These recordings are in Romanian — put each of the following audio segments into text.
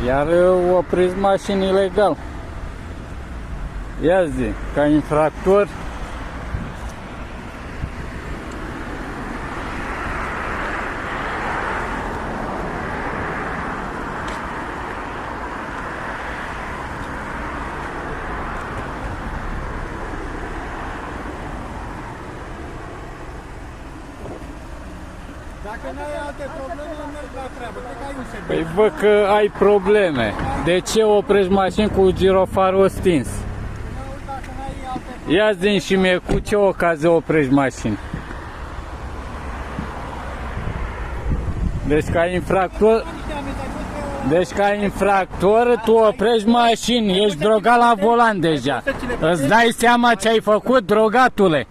Iar opriți mașini ilegal. Ia zi, ca infractor. Dacă nu ai alte probleme, mergi la treabă. Cred că ai un serviciu. Păi văd că ai probleme. De ce oprești mașini cu girofarul stins? Dacă nu ai alte probleme, Ia zi și mie, cu ce ocazie oprești mașini? Deci ca infractor tu oprești mașini, ești drogat la volan deja. Îți dai seama ce ai făcut, drogatule?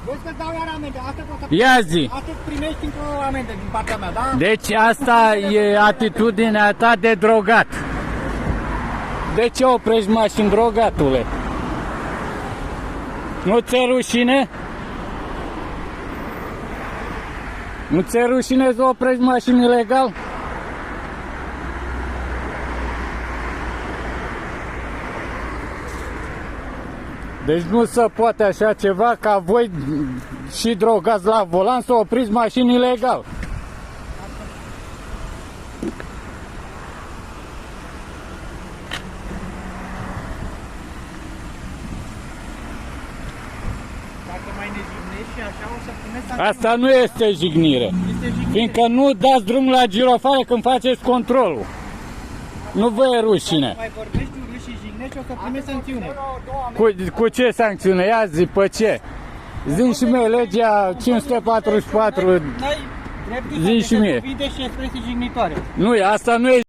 vezi că-ți dau iar amende. Asta poți să Ia zi. Astăzi primești încă o amendă din partea mea, da? Deci asta e atitudinea ta de drogat. De ce oprești mașini, drogatule? Nu ți-e rușine? Nu ți-e rușine să oprești mașini ilegal? Deci nu se poate așa ceva ca voi și drogați la volan să opriți mașini ilegal. Dacă mai ne jignești și așa, o să primești sancțiuni. Asta nu este jignire. Este jignire. Fiindcă nu dați drumul la girofare când faceți controlul. Nu vă e rușine. Mai vorbești urât și jignești, o să primești sancțiune. Cu ce sancțiune? Ia zi, pe ce? Zi și mie, legea 544. N-ai dreptul Zi să și mie. cuvinte și expresii jignitoare. Nu, asta nu e